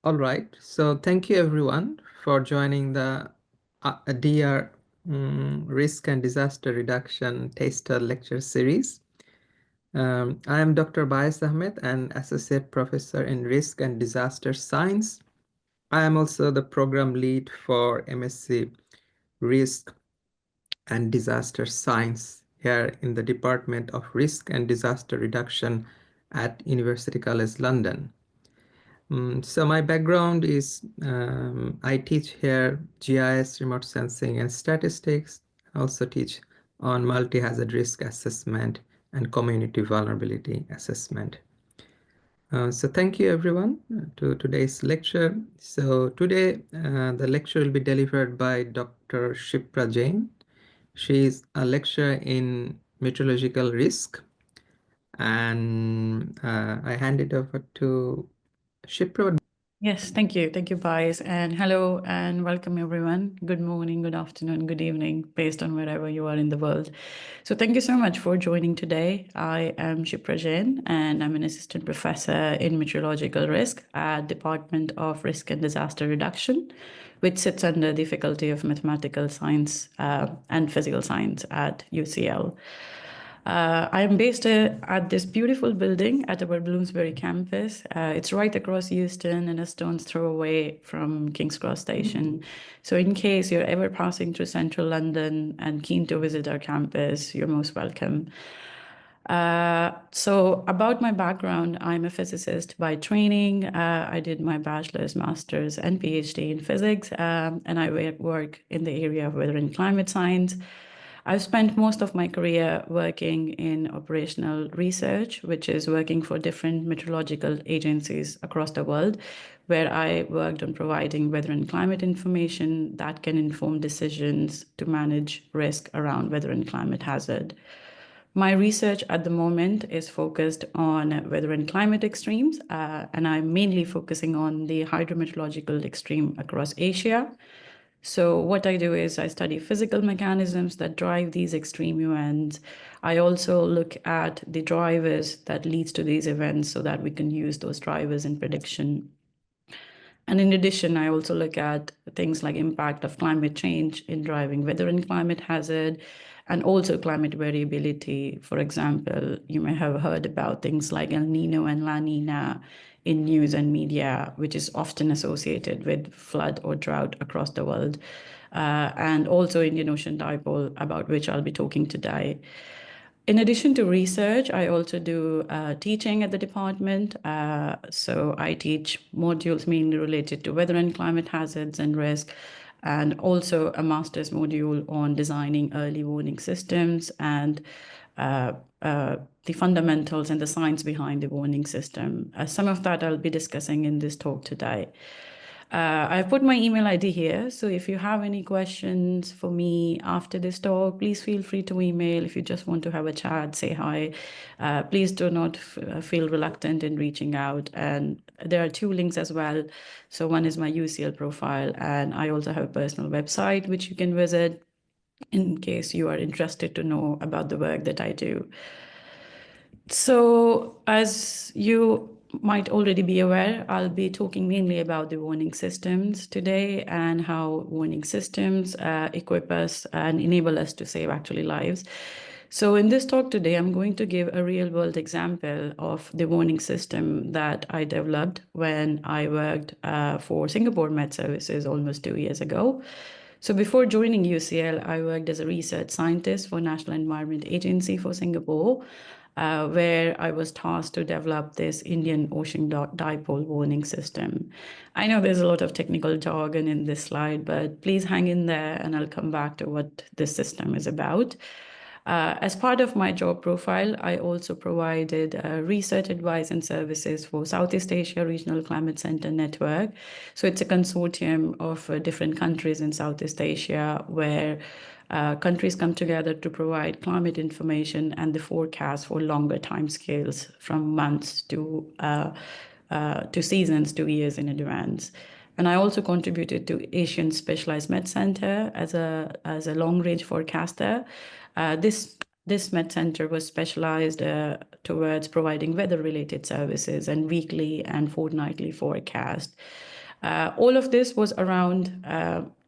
All right. So thank you everyone for joining the DR Risk and Disaster Reduction Taster Lecture Series. I am Dr. Bayes Ahmed, an Associate Professor in Risk and Disaster Science. I am also the program lead for MSc Risk and Disaster Science here in the Department of Risk and Disaster Reduction at University College London. So my background is I teach here GIS, remote sensing and statistics. I also teach on multi-hazard risk assessment and community vulnerability assessment. So thank you everyone to today's lecture. So today the lecture will be delivered by Dr. Shipra Jain. She is a lecturer in meteorological risk, and I hand it over to Shipra. Yes, thank you. Thank you, Bayes. And hello and welcome, everyone. Good morning, good afternoon, good evening, based on wherever you are in the world. So thank you so much for joining today. I am Shipra Jain, and I'm an assistant professor in meteorological risk at Department of Risk and Disaster Reduction, which sits under the Faculty of Mathematical Science and Physical Science at UCL. I am based at this beautiful building at our Bloomsbury campus. It's right across Euston and a stone's throw away from King's Cross Station. So in case you're ever passing through central London and keen to visit our campus, you're most welcome. So about my background, I'm a physicist by training. I did my bachelor's, master's, and PhD in physics, and I work in the area of weather and climate science. I've spent most of my career working in operational research, which is working for different meteorological agencies across the world, where I worked on providing weather and climate information that can inform decisions to manage risk around weather and climate hazard. My research at the moment is focused on weather and climate extremes, and I'm mainly focusing on the hydro-meteorological extreme across Asia. So what I do is I study physical mechanisms that drive these extreme events. I also look at the drivers that leads to these events so that we can use those drivers in prediction. And in addition, I also look at things like impact of climate change in driving weather and climate hazard, and also climate variability. For example, you may have heard about things like El Nino and La Nina in news and media, which is often associated with flood or drought across the world, and also Indian Ocean Dipole, about which I'll be talking today. In addition to research, I also do teaching at the department. So I teach modules mainly related to weather and climate hazards and risk, and also a master's module on designing early warning systems and the fundamentals and the science behind the warning system. Some of that I'll be discussing in this talk today. I've put my email ID here, so if you have any questions for me after this talk, please feel free to email. If you just want to have a chat, say hi, please do not feel reluctant in reaching out. And there are two links as well. So one is my UCL profile, and I also have a personal website which you can visit in case you are interested to know about the work that I do. So as you might already be aware, I'll be talking mainly about the warning systems today and how warning systems equip us and enable us to save actually lives. So in this talk today, I'm going to give a real world example of the warning system that I developed when I worked for Singapore MetService almost 2 years ago. So before joining UCL, I worked as a research scientist for National Environment Agency for Singapore, where I was tasked to develop this Indian Ocean Dipole warning system. I know there's a lot of technical jargon in this slide, but please hang in there and I'll come back to what this system is about. As part of my job profile, I also provided research advice and services for Southeast Asia Regional Climate Center Network. So it's a consortium of different countries in Southeast Asia where countries come together to provide climate information and the forecast for longer timescales from months to seasons to years in advance. And I also contributed to Asian Specialized Med Center as a long-range forecaster. This this Met Center was specialized towards providing weather-related services and weekly and fortnightly forecast. All of this was around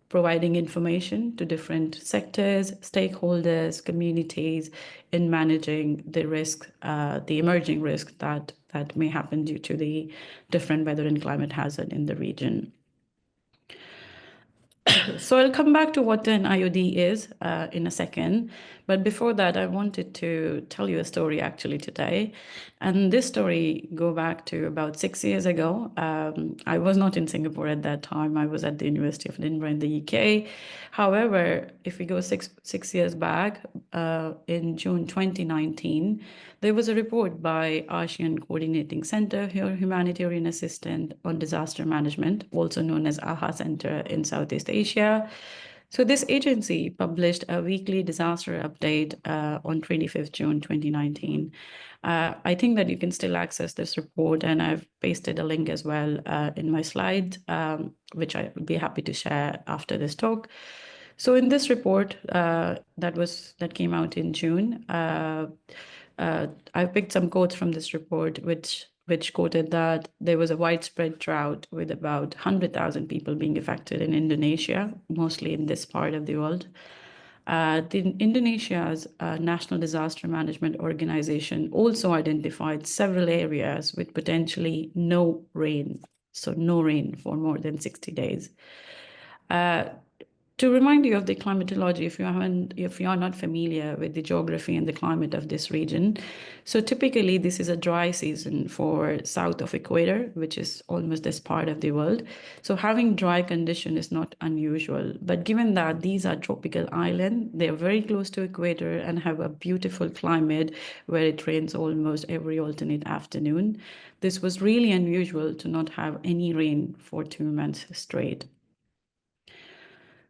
providing information to different sectors, stakeholders, communities in managing the risk, the emerging risk that may happen due to the different weather and climate hazard in the region. So I'll come back to what an IOD is in a second. But before that, I wanted to tell you a story actually today. And this story go back to about 6 years ago. I was not in Singapore at that time. I was at the University of Edinburgh in the UK. However, if we go six years back, in June 2019, there was a report by ASEAN Coordinating Center, Humanitarian Assistance on Disaster Management, also known as AHA Center in Southeast Asia. So this agency published a weekly disaster update on 25th June 2019. I think that you can still access this report, and I've pasted a link as well in my slide, which I would be happy to share after this talk. So in this report that came out in June, I picked some quotes from this report, which quoted that there was a widespread drought with about 100,000 people being affected in Indonesia, mostly in this part of the world. Indonesia's National Disaster Management Organization also identified several areas with potentially no rain, so no rain for more than 60 days. To remind you of the climatology, if you are not familiar with the geography and the climate of this region, so typically this is a dry season for south of equator, which is almost this part of the world. So having dry condition is not unusual. But given that these are tropical islands, they are very close to equator and have a beautiful climate where it rains almost every alternate afternoon. This was really unusual to not have any rain for 2 months straight.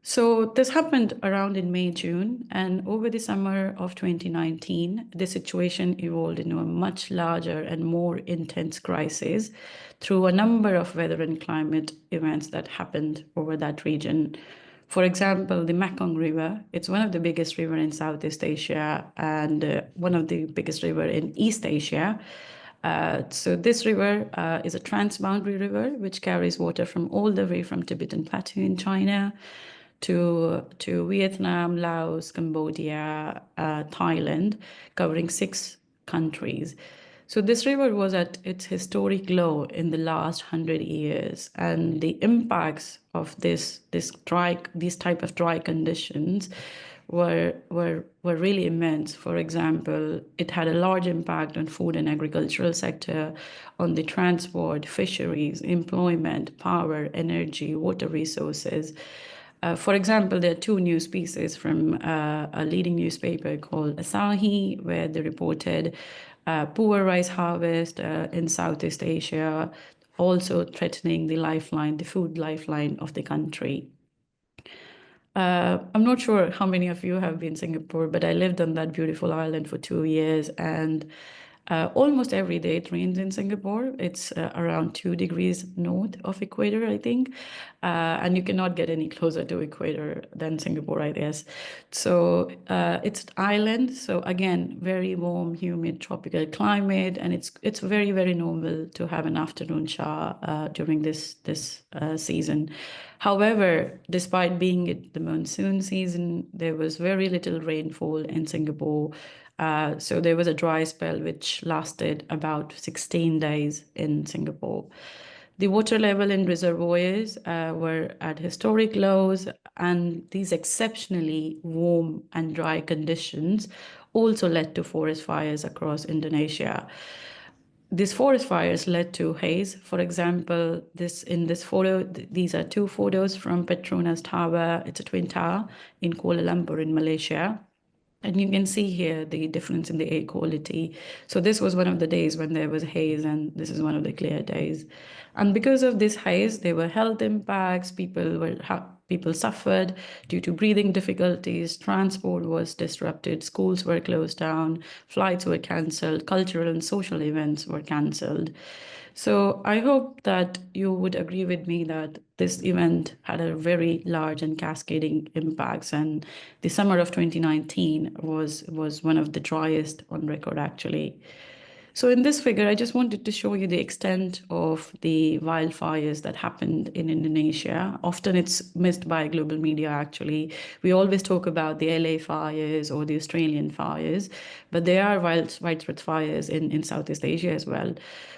So this happened around in May, June, and over the summer of 2019, the situation evolved into a much larger and more intense crisis through a number of weather and climate events that happened over that region. For example, the Mekong River, it's one of the biggest rivers in Southeast Asia and one of the biggest rivers in East Asia. So this river is a transboundary river, which carries water from all the way from Tibetan Plateau in China to Vietnam, Laos, Cambodia, Thailand, covering 6 countries. So this river was at its historic low in the last 100 years, and the impacts of these type of dry conditions were really immense. For example, it had a large impact on food and agricultural sector, on the transport, fisheries, employment, power, energy, water resources. For example, there are 2 news pieces from a leading newspaper called Asahi, where they reported poor rice harvest in Southeast Asia, also threatening the food lifeline of the country. I'm not sure how many of you have been in Singapore, but I lived on that beautiful island for 2 years, and almost every day it rains in Singapore. It's around 2 degrees north of equator, I think. And you cannot get any closer to equator than Singapore, I guess. So it's an island. So again, very warm, humid, tropical climate. And it's very, very normal to have an afternoon shower during this season. However, despite being the monsoon season, there was very little rainfall in Singapore. So there was a dry spell which lasted about 16 days in Singapore. The water level in reservoirs were at historic lows, and these exceptionally warm and dry conditions also led to forest fires across Indonesia. These forest fires led to haze. For example, in this photo, these are 2 photos from Petronas Tower. It's a twin tower in Kuala Lumpur in Malaysia. And you can see here the difference in the air quality. So this was one of the days when there was haze, and this is one of the clear days. And because of this haze, there were health impacts. People People suffered due to breathing difficulties, transport was disrupted, schools were closed down, flights were cancelled, cultural and social events were cancelled. So I hope that you would agree with me that this event had a very large and cascading impacts, and the summer of 2019 was one of the driest on record, actually. So in this figure, I just wanted to show you the extent of the wildfires that happened in Indonesia. Often it's missed by global media, actually. We always talk about the LA fires or the Australian fires, but there are widespread fires in Southeast Asia as well.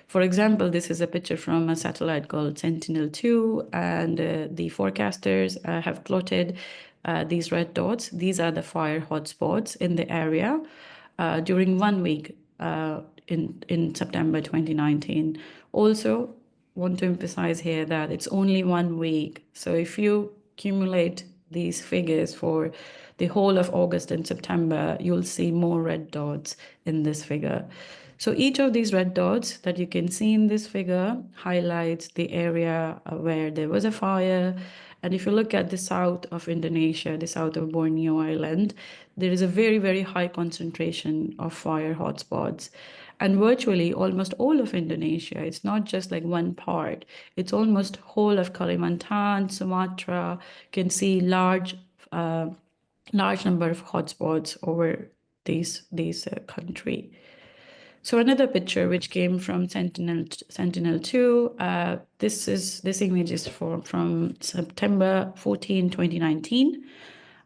For example, this is a picture from a satellite called Sentinel-2, and the forecasters have plotted these red dots. These are the fire hotspots in the area during 1 week in September 2019. Also, want to emphasize here that it's only 1 week. So if you accumulate these figures for the whole of August and September, you'll see more red dots in this figure. So each of these red dots that you can see in this figure highlights the area where there was a fire. And if you look at the south of Indonesia, the south of Borneo Island, there is a very, very high concentration of fire hotspots. And virtually almost all of Indonesia, it's not just like one part, it's almost whole of Kalimantan, Sumatra, you can see large number of hotspots over this country. So another picture which came from Sentinel-2, this image is from September 14, 2019.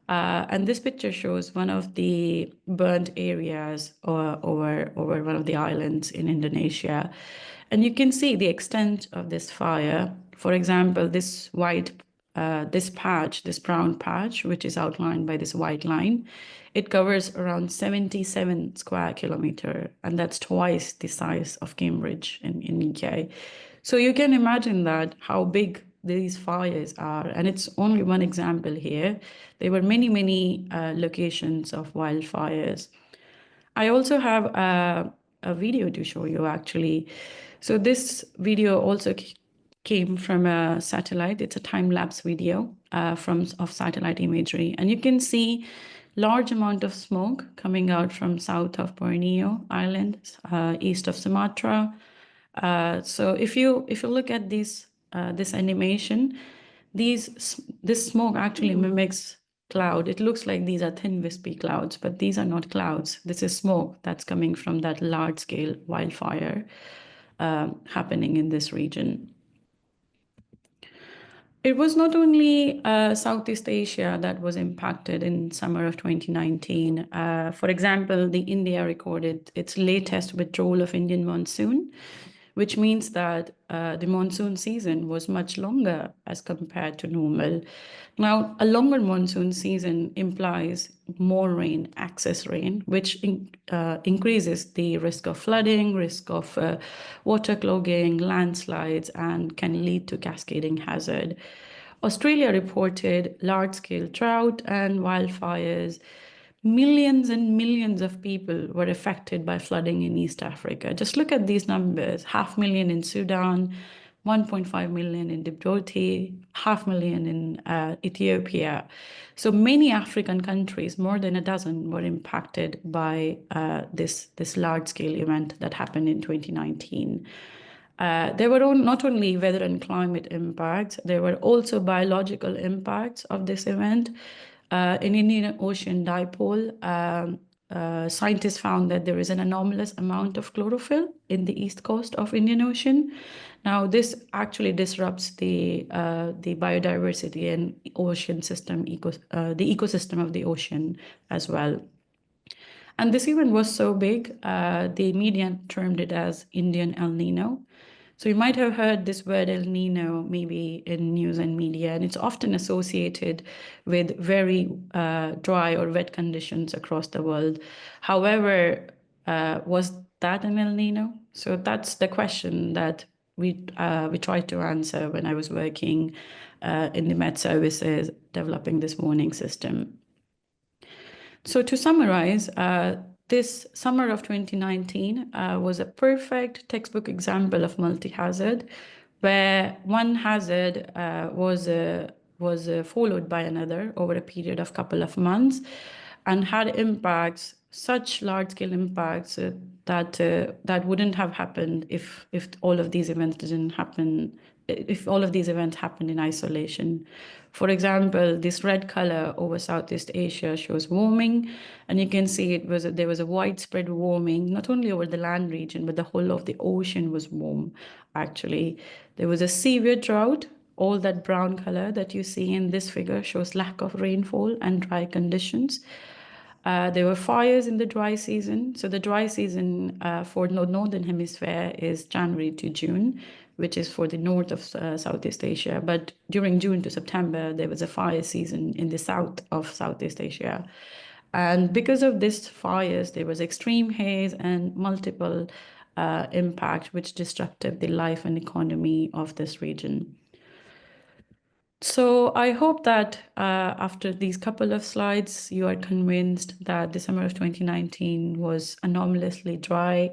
And this picture shows one of the burnt areas over one of the islands in Indonesia. And you can see the extent of this fire. For example, this this brown patch, which is outlined by this white line, it covers around 77 square kilometer, and that's twice the size of Cambridge in UK. So you can imagine that how big these fires are, and it's only one example here. There were many locations of wildfires. I also have a video to show you, actually. So this video also came from a satellite. It's a time-lapse video of satellite imagery, and you can see large amount of smoke coming out from south of Borneo Island, east of Sumatra. So if you look at this animation, this smoke actually mimics cloud. It looks like these are thin wispy clouds, but these are not clouds. This is smoke that's coming from that large-scale wildfire happening in this region. It was not only Southeast Asia that was impacted in summer of 2019. For example, India recorded its latest withdrawal of Indian monsoon, which means that the monsoon season was much longer as compared to normal. Now, a longer monsoon season implies more rain, excess rain, which increases the risk of flooding, risk of water clogging, landslides, and can lead to cascading hazard. Australia reported large-scale drought and wildfires. Millions and millions of people were affected by flooding in East Africa. Just look at these numbers: 500,000 in Sudan, 1.5 million in Djibouti, 500,000 in Ethiopia. So many African countries, more than a dozen, were impacted by this large-scale event that happened in 2019. There were not only weather and climate impacts, there were also biological impacts of this event. In Indian Ocean Dipole, scientists found that there is an anomalous amount of chlorophyll in the east coast of Indian Ocean. Now, this actually disrupts the biodiversity and ocean system, the ecosystem of the ocean as well. And this event was so big, the media termed it as Indian El Nino. So you might have heard this word El Nino maybe in news and media, and it's often associated with very dry or wet conditions across the world. However, was that an El Nino? So that's the question that we tried to answer when I was working in the MetServices developing this warning system. So to summarize, this summer of 2019 was a perfect textbook example of multi-hazard, where one hazard was followed by another over a period of couple of months, and had impacts, such large-scale impacts that wouldn't have happened if all of these events didn't happen, if all of these events happened in isolation. For example, this red color over Southeast Asia shows warming, and you can see there was a widespread warming, not only over the land region, but the whole of the ocean was warm, actually. There was a severe drought. All that brown color that you see in this figure shows lack of rainfall and dry conditions. There were fires in the dry season. So the dry season for the Northern Hemisphere is January to June, which is for the north of Southeast Asia. But during June to September, there was a fire season in the south of Southeast Asia. And because of these fires, there was extreme haze and multiple impact, which disrupted the life and economy of this region. So I hope that after these couple of slides, you are convinced that the summer of 2019 was anomalously dry.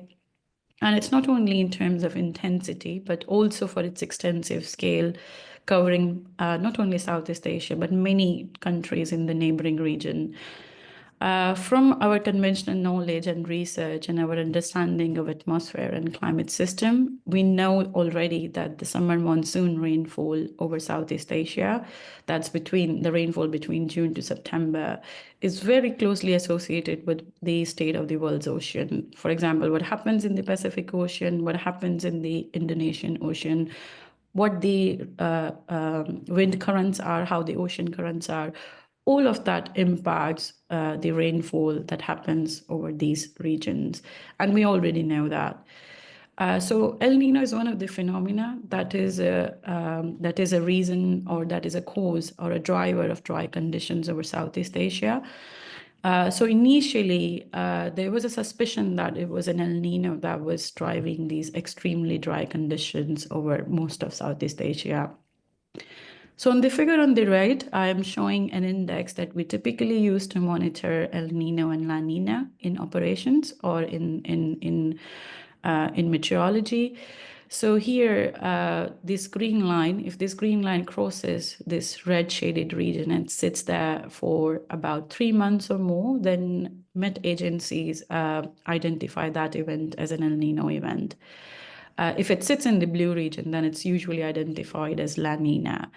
And it's not only in terms of intensity, but also for its extensive scale, covering not only Southeast Asia, but many countries in the neighboring region. From our conventional knowledge and research and our understanding of atmosphere and climate system, we know already that the summer monsoon rainfall over Southeast Asia, that's between the rainfall between June to September, is very closely associated with the state of the world's ocean. For example, what happens in the Pacific Ocean, what happens in the Indian Ocean, what the wind currents are, how the ocean currents are, all of that impacts the rainfall that happens over these regions. And we already know that. So El Nino is one of the phenomena that is a reason, or that is a cause or a driver of dry conditions over Southeast Asia. So initially, there was a suspicion that it was an El Nino that was driving these extremely dry conditions over most of Southeast Asia. So on the figure on the right, I am showing an index that we typically use to monitor El Nino and La Nina in operations or in meteorology. So here, this green line, if this green line crosses this red shaded region and sits there for about 3 months or more, then Met agencies identify that event as an El Nino event. If it sits in the blue region, then it's usually identified as La Nina.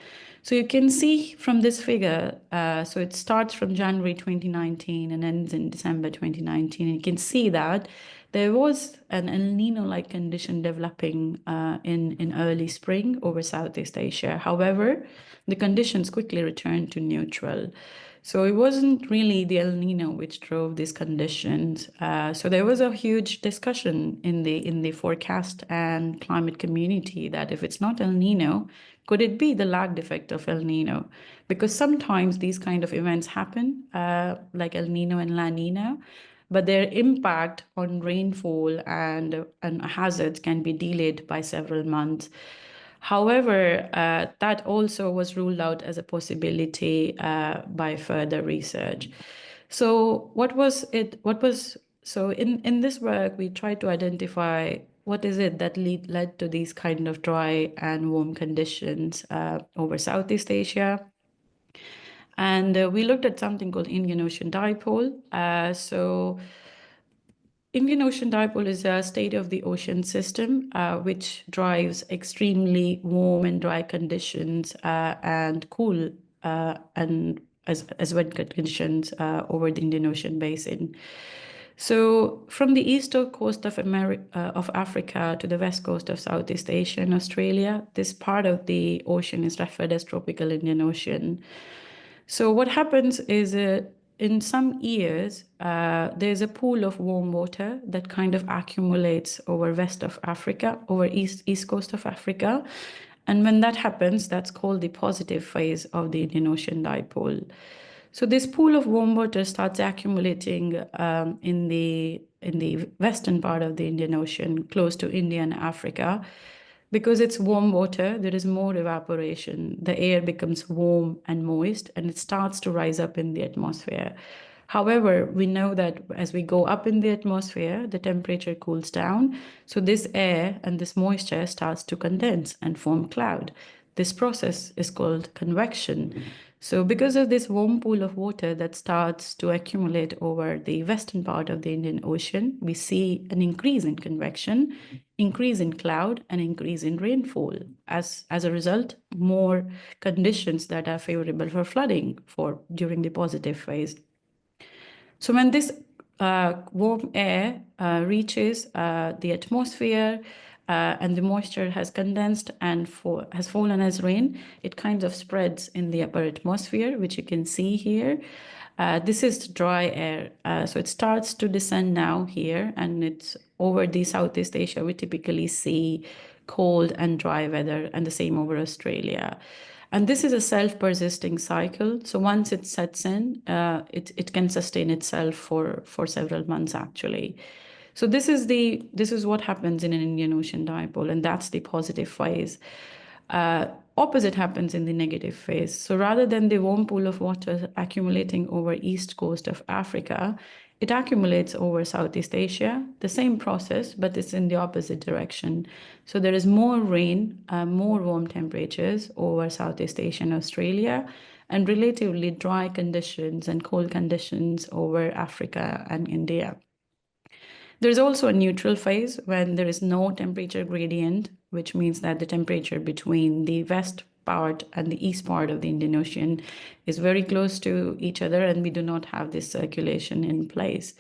So you can see from this figure, so it starts from January 2019 and ends in December 2019. And you can see that there was an El Nino-like condition developing in early spring over Southeast Asia. However, the conditions quickly returned to neutral. So it wasn't really the El Nino which drove these conditions. So there was a huge discussion in the forecast and climate community that if it's not El Nino, could it be the lagged effect of El Nino? Because sometimes these kind of events happen, like El Nino and La Nina, but their impact on rainfall and hazards can be delayed by several months. However, that also was ruled out as a possibility by further research. So in this work, we tried to identify what is it that led to these kind of dry and warm conditions over Southeast Asia. And we looked at something called Indian Ocean Dipole. Indian Ocean Dipole is a state-of-the-ocean system which drives extremely warm and dry conditions and cool and as wet conditions over the Indian Ocean basin. So from the eastern coast of Africa to the west coast of Southeast Asia and Australia, this part of the ocean is referred as tropical Indian Ocean. So what happens is in some years, there's a pool of warm water that kind of accumulates over west of Africa, over east coast of Africa. And when that happens, that's called the positive phase of the Indian Ocean Dipole. So this pool of warm water starts accumulating in the western part of the Indian Ocean, close to India and Africa. Because it's warm water, there is more evaporation. The air becomes warm and moist, and it starts to rise up in the atmosphere. However, we know that as we go up in the atmosphere, the temperature cools down. So this air and this moisture starts to condense and form cloud. This process is called convection. So because of this warm pool of water that starts to accumulate over the western part of the Indian Ocean, we see an increase in convection, increase in cloud, and increase in rainfall. As a result, more conditions that are favorable for flooding during the positive phase. So when this warm air reaches the atmosphere and the moisture has condensed and has fallen as rain, it kind of spreads in the upper atmosphere, which you can see here. This is dry air. So it starts to descend now here, and it's over the Southeast Asia. We typically see cold and dry weather, and the same over Australia. And this is a self-persisting cycle. So once it sets in, it can sustain itself for several months, actually. So this is what happens in an Indian Ocean dipole, and that's the positive phase. Opposite happens in the negative phase. So rather than the warm pool of water accumulating over east coast of Africa, it accumulates over Southeast Asia, the same process, but it's in the opposite direction. So there is more rain, more warm temperatures over Southeast Asia and Australia, and relatively dry conditions and cold conditions over Africa and India. There's also a neutral phase when there is no temperature gradient, which means that the temperature between the west part and the east part of the Indian Ocean is very close to each other, and we do not have this circulation in place.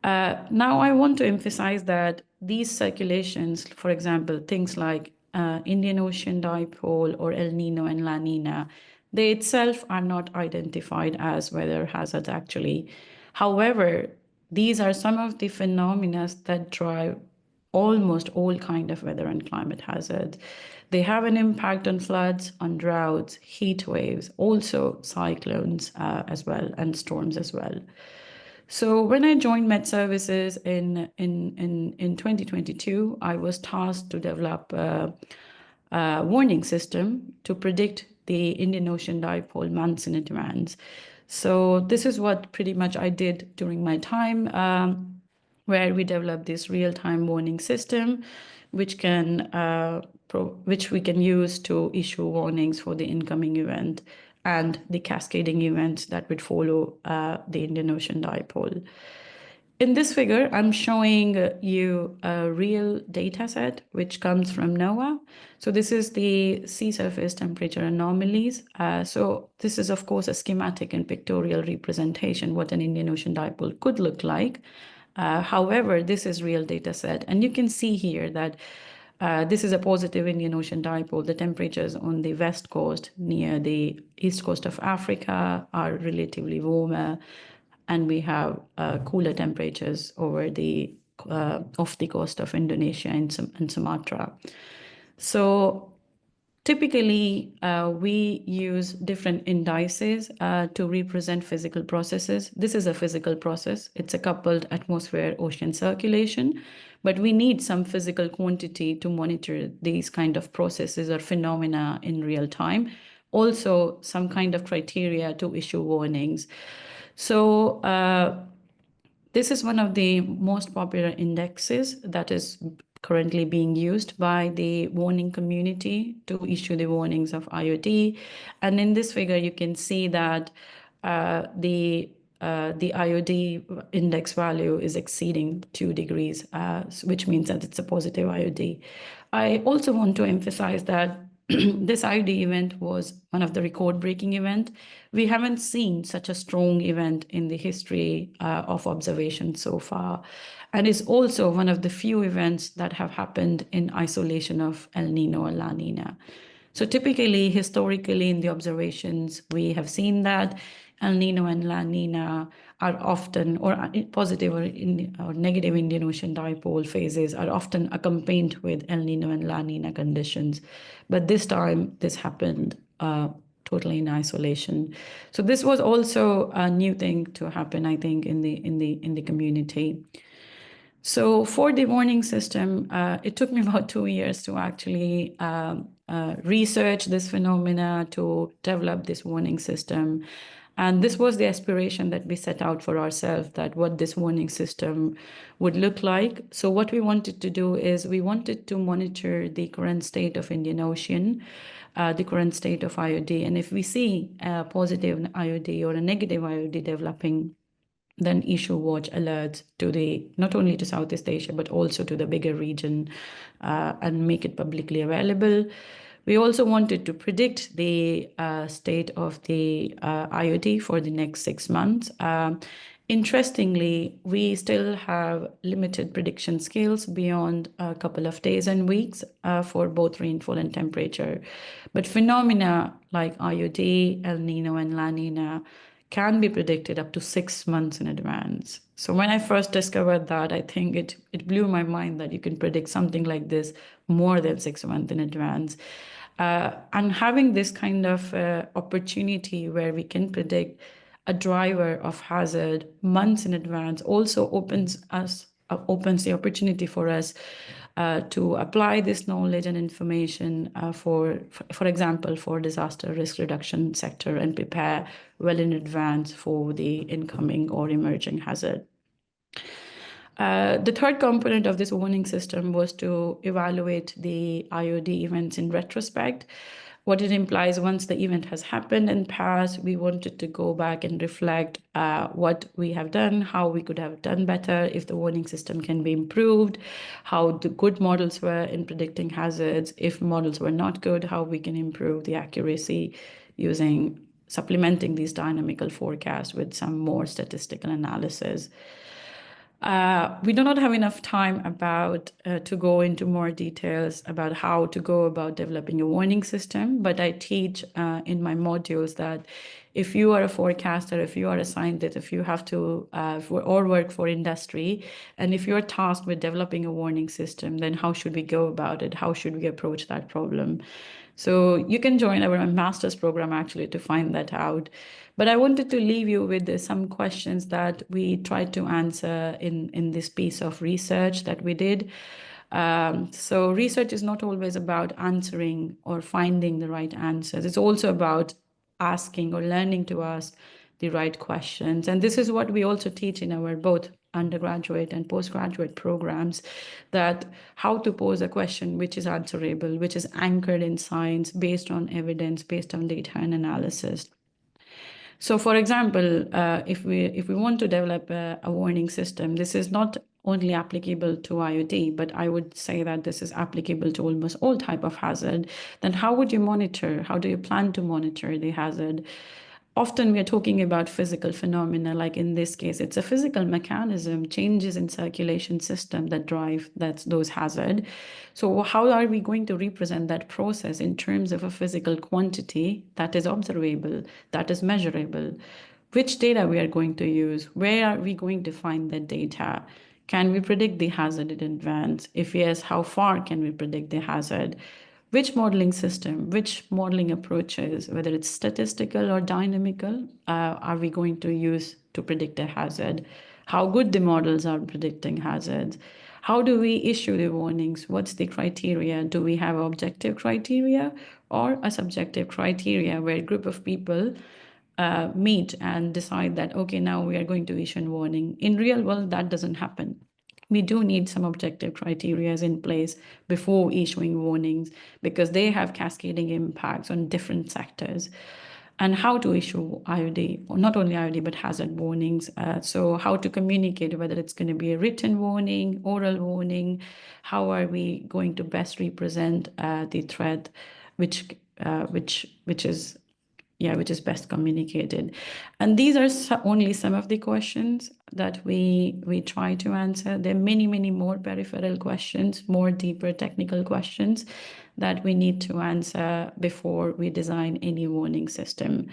Now, I want to emphasize that these circulations, for example, things like Indian Ocean Dipole or El Nino and La Nina, they itself are not identified as weather hazards, actually. However, these are some of the phenomena that drive almost all kind of weather and climate hazards. They have an impact on floods, on droughts, heat waves, also cyclones as well, and storms as well. So when I joined MetServices in 2022, I was tasked to develop a warning system to predict the Indian Ocean dipole months in advance. So this is what pretty much I did during my time, where we developed this real-time warning system, which we can use to issue warnings for the incoming event and the cascading events that would follow the Indian Ocean dipole. In this figure, I'm showing you a real data set which comes from NOAA. So this is the sea surface temperature anomalies. So this is, of course, a schematic and pictorial representation what an Indian Ocean dipole could look like. However, this is real data set. And you can see here that this is a positive Indian Ocean dipole. The temperatures on the west coast near the east coast of Africa are relatively warmer, and we have cooler temperatures over the off the coast of Indonesia and Sumatra. So typically, we use different indices to represent physical processes. This is a physical process. It's a coupled atmosphere-ocean circulation, but we need some physical quantity to monitor these kind of processes or phenomena in real time. Also, some kind of criteria to issue warnings. So this is one of the most popular indexes that is currently being used by the warning community to issue the warnings of IOD. And in this figure, you can see that the IOD index value is exceeding 2 degrees, which means that it's a positive IOD. I also want to emphasize that this IOD event was one of the record-breaking events. We haven't seen such a strong event in the history of observation so far. And it's also one of the few events that have happened in isolation of El Nino or La Nina. So typically, historically, in the observations, we have seen that El Nino and La Nina are often, or positive or negative Indian Ocean dipole phases are often accompanied with El Nino and La Nina conditions. But this time, this happened totally in isolation. So this was also a new thing to happen, I think, in the community. So for the warning system, it took me about 2 years to actually research this phenomena, to develop this warning system. And this was the aspiration that we set out for ourselves, that what this warning system would look like. So what we wanted to do is we wanted to monitor the current state of Indian Ocean, the current state of IOD. And if we see a positive IOD or a negative IOD developing, then issue watch alerts to the not only to Southeast Asia, but also to the bigger region, and make it publicly available. We also wanted to predict the state of the IOD for the next 6 months. Interestingly, we still have limited prediction skills beyond a couple of days and weeks for both rainfall and temperature. But phenomena like IOD, El Nino, and La Nina can be predicted up to 6 months in advance. So when I first discovered that, I think it blew my mind that you can predict something like this more than 6 months in advance. And having this kind of opportunity where we can predict a driver of hazard months in advance also opens the opportunity for us to apply this knowledge and information for example, for disaster risk reduction sector, and prepare well in advance for the incoming or emerging hazard. The third component of this warning system was to evaluate the IOD events in retrospect. What it implies, once the event has happened and passed, we wanted to go back and reflect what we have done, how we could have done better, if the warning system can be improved, how the good models were in predicting hazards, if models were not good, how we can improve the accuracy using supplementing these dynamical forecasts with some more statistical analysis. We do not have enough time to go into more details about how to go about developing a warning system, but I teach in my modules that if you are a forecaster, if you are a scientist, if you have to or work for industry, and if you're tasked with developing a warning system, then how should we go about it? How should we approach that problem? So you can join our master's program actually to find that out. But I wanted to leave you with some questions that we tried to answer in this piece of research that we did. So research is not always about answering or finding the right answers. It's also about asking or learning to ask the right questions. And this is what we also teach in our both undergraduate and postgraduate programs, that how to pose a question which is answerable, which is anchored in science, based on evidence, based on data and analysis. So, for example, if we want to develop a warning system, this is not only applicable to IoT, but I would say that this is applicable to almost all type of hazard. Then how would you monitor? How do you plan to monitor the hazard? Often we are talking about physical phenomena, like in this case, it's a physical mechanism, changes in circulation system that drive those hazards. So how are we going to represent that process in terms of a physical quantity that is observable, that is measurable? Which data we are going to use? Where are we going to find that data? Can we predict the hazard in advance? If yes, how far can we predict the hazard? Which modeling system, which modeling approaches, whether it's statistical or dynamical, are we going to use to predict a hazard? How good the models are predicting hazards? How do we issue the warnings? What's the criteria? Do we have objective criteria or a subjective criteria where a group of people meet and decide that, okay, now we are going to issue a warning? In real world, that doesn't happen. We do need some objective criteria in place before issuing warnings, because they have cascading impacts on different sectors. And how to issue IOD, or not only IOD, but hazard warnings. So how to communicate, whether it's going to be a written warning, oral warning, how are we going to best represent the threat, which is best communicated. And these are only some of the questions that we try to answer. There are many, many more peripheral questions, more deeper technical questions that we need to answer before we design any warning system.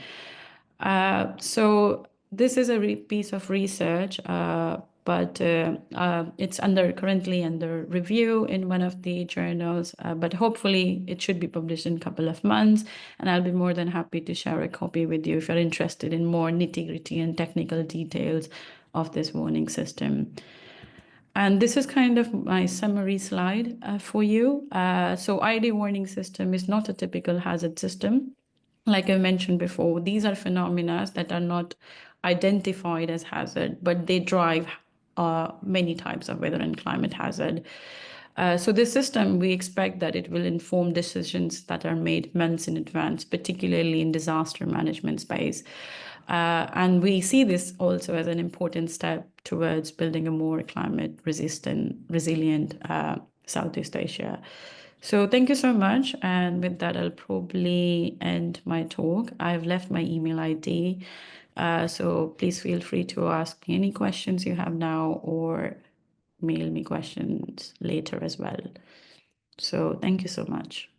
So this is a piece of research, but it's currently under review in one of the journals, but hopefully it should be published in a couple of months, and I'll be more than happy to share a copy with you if you're interested in more nitty-gritty and technical details of this warning system. And this is kind of my summary slide for you. So IOD warning system is not a typical hazard system. like I mentioned before, these are phenomena that are not identified as hazard, but they drive many types of weather and climate hazard. So this system, we expect that it will inform decisions that are made months in advance, particularly in disaster management space. And we see this also as an important step towards building a more climate resistant, resilient Southeast Asia. So thank you so much. And with that, I'll probably end my talk. I've left my email ID. So please feel free to ask me any questions you have now or mail me questions later as well. So thank you so much.